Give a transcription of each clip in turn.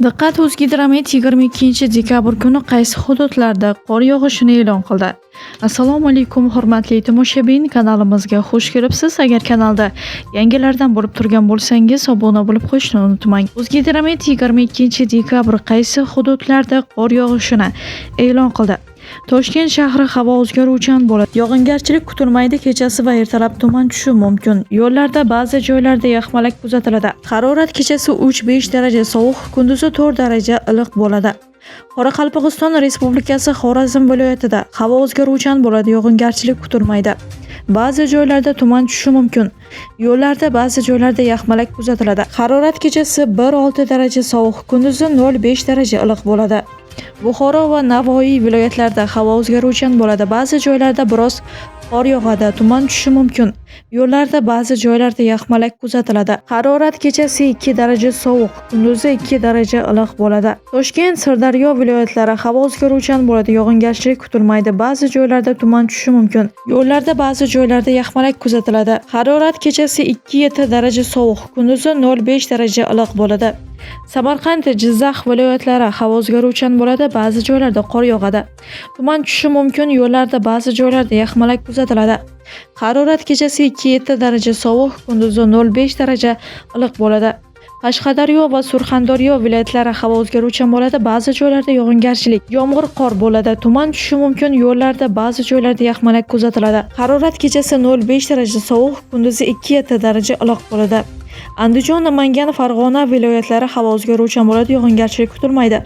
Diqqat, O'zgidromet 22 dekabr kuni qaysi hududlarda qor yog'ishini e'lon qildi. Assalomu alaykum, hurmatli tomoshabin, kanalimizga xush kelibsiz. Agar kanalda yangilardan bo'lib turgan bo'lsangiz, obuna bo'lib qo'yishni unutmang. O'zgidromet 22 dekabr qaysi hududlarda qor yog'ishini e'lon qildi. Toshkent shahri havo o'zgaruvchan bo'ladi. Yog'ingarchilik kutilmaydi. Kechasi va ertalab tuman tushishi mumkin. Yo'llarda ba'zi joylarda yaxmalak kuzatiladi. Harorat kechasi 3-5 daraja sovuq, kunduzi 4 daraja iliq bo'ladi. Qoraqalpog'iston Respublikasi Xorazm viloyatida havo o'zgaruvchan bo'ladi. Yog'ingarchilik kutilmaydi. Ba'zi joylarda tuman tushishi mumkin. Yo'llarda ba'zi joylarda yaxmalak kuzatiladi. Harorat kechasi 1-6 daraja sovuq, kunduzi 0-5 daraja iliq bo'ladi. Buxoro va Navoiy viloyatlarida havo o'zgaruvchan bo'ladi. Ba'zi joylarda biroz qor yog'adi, tuman tushishi mumkin. Yo'llarda ba'zi joylarda yaxmalak kuzatiladi. Harorat kechasi 2 daraja sovuq, kunduzi 2 daraja iliq bo'ladi. Toshkent, Sirdaryo viloyatlari havo o'zgaruvchan bo'ladi. Yog'ingarchilik kutilmaydi. Ba'zi joylarda tuman tushishi mumkin. Yo'llarda ba'zi joylarda yaxmalak kuzatiladi. Harorat kechasi 2-7 daraja sovuq, kunduzi 0-5 daraja iliq bo'ladi. Samarqand, Jizzax viloyatlari havo o'zgaruvchan bo'ladi. Ba'zi joylarda qor yog'adi. Tuman tushishi mumkin. Yo'llarda ba'zi joylarda yaxmalak kuzatiladi. Harorat kechasi 2-7 daraja sovuq, kunduzi 0-5 daraja iliq bo'ladi. Qashqadaryo va Surxondaryo viloyatlari havo o'zgaruvchan bo'ladi. Ba'zi joylarda yog'ingarchilik, yomg'ir, qor bo'ladi. Tuman tushishi mumkin. Yo'llarda ba'zi joylarda yaxmalak kuzatiladi. Harorat kechasi 0-5 daraja sovuq, kunduzi 2-7 daraja iliq bo'ladi. Andijon, Namangan, Farg'ona viloyatlari havo o'zgaruvchan bo'ladi. Yog'ingarchilik kutilmaydi.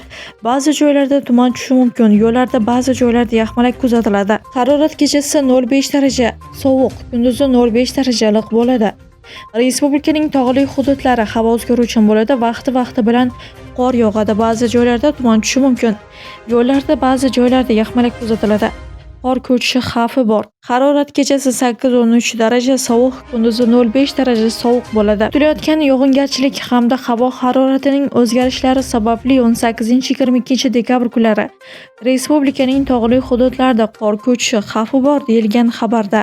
Ba'zi joylarda tuman tushishi mumkin. Yo'llarda ba'zi joylarda yaxmalak kuzatiladi. Harorat kechasi 0-5 daraja sovuq, kunduzi 0-5 daraja iliq bo'ladi. Respublikaning tog'li hududlari havo o'zgaruvchan bo'ladi. Vaqti bilan qor yog'adi. Ba'zi joylarda tuman tushishi mumkin. Yo'llarda ba'zi joylarda yaxmalak kuzatiladi. Qor ko'chishi xavfi bor. Harorat kechasi 8-13 daraja sovuq, kunduzi 0-5 daraja sovuq bo'ladi. Kutilayotgan yog'ingarchilik hamda havo haroratining o'zgarishlari sababli 18-22 dekabr kunlari respublikaning tog'li hududlarida qor ko'chishi xavfi bor deyilgan xabarda.